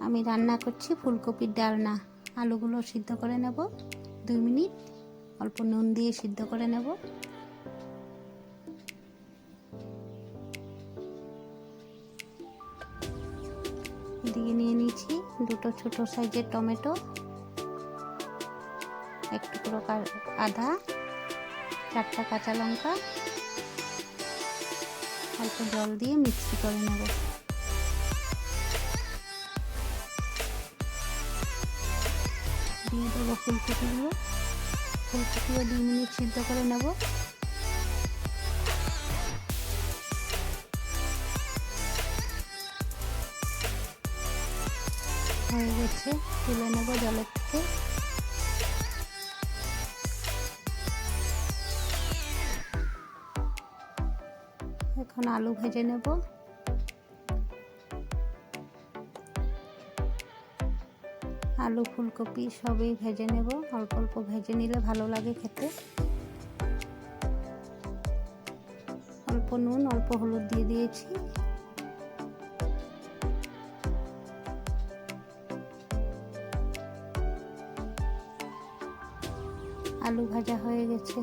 আমি রান্না করছি ফুলকপির ডালনা। আলুগুলো সিদ্ধ করে নেব 2 মিনিট, অল্প নুন দিয়ে সিদ্ধ করে নেব। এদিকে নিয়ে নিয়েছি 2টো ছোট সাইজের টমেটো, 1 টুকরো আদা, 4টা কাঁচা লঙ্কা, অল্প জল দিয়ে মিক্সি করে নেব। দিয়ে দেবো ফুলকপিও 2 মিনিট সিদ্ধ করে নেব। হয়ে গেছে, তুলে নেব জলের থেকে। এখন আলু ভেজে নেব। আলু ফুলকপি সবই ভেজে নেব, অল্প অল্প ভেজে নিলে ভালো লাগে খেতে। অল্প নুন অল্প হলুদ দিয়ে দিয়েছি। আলু ভাজা হয়ে গেছে,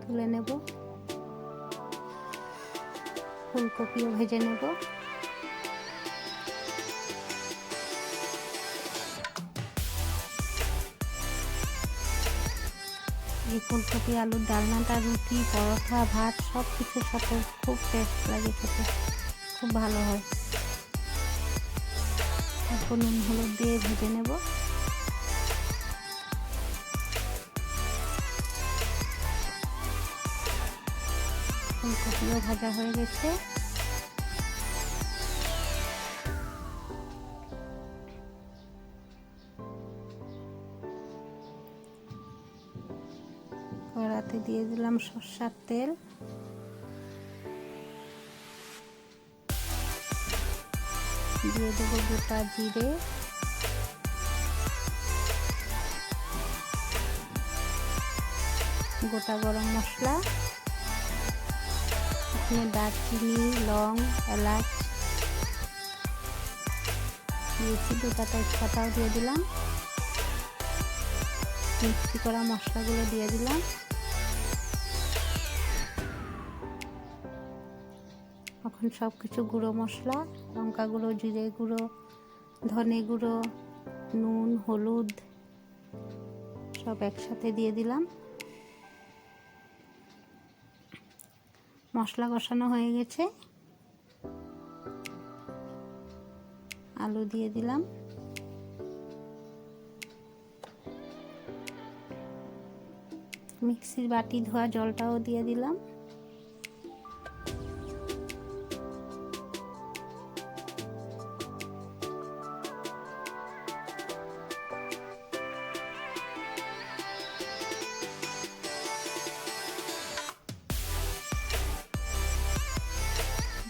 তুলে নেব। ফুলকপিও ভেজে নেব। এই ফুলকপি আলুর ডালনাটা রুটি, পরোটা, ভাত সব কিছুর সাথে খুব টেস্ট লাগে খেতে, খুব ভালো হয়। অল্প নুন হলুদ দিয়ে ভেজে নেব। ফুলকপিও ভাজা হয়ে গেছে। কড়াতে দিয়ে দিলাম সরষের তেল, দিয়ে দেবো গোটা জিরে, গোটা গরম মশলা, এখানে দারচিনি, লং, এলাচ দিয়েছি, 2টা তেজপাতাও দিয়ে দিলাম। মিক্সি করা মশলাগুলো দিয়ে দিলাম। এখন সব কিছু গুঁড়ো মশলা, লঙ্কা গুঁড়ো, জিরে গুঁড়ো, ধনে গুঁড়ো, নুন, হলুদ সব একসাথে দিয়ে দিলাম। মশলা কষানো হয়ে গেছে, আলু দিয়ে দিলাম। মিক্সির বাটি ধোয়া জলটাও দিয়ে দিলাম।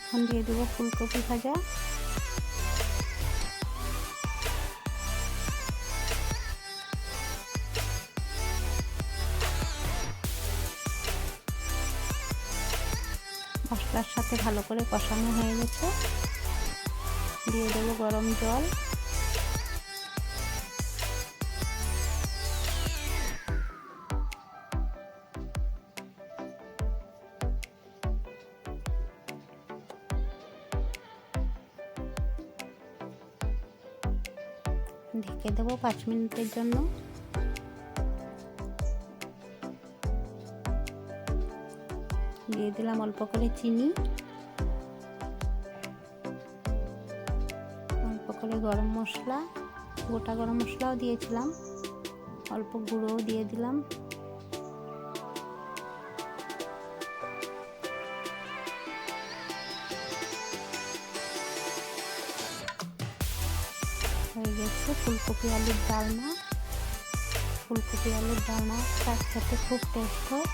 এখন দিয়ে দেবো ফুলকপি ভাজা। মশলার সাথে ভালো করে কষানো হয়ে গেছে, দিয়ে দেবো গরম জল। ঢেকে দেবো 5 মিনিটের জন্য। দিয়ে দিলাম অল্প করে চিনি, অল্প করে গরম মশলা, গোটা গরম মশলাও দিয়েছিলাম, অল্প গুঁড়োও দিয়ে দিলাম। হয়ে গেছে ফুলকপি আলুর ডালনা। ফুলকপি আলুর ডালনা খেতে খুব টেস্ট হয়।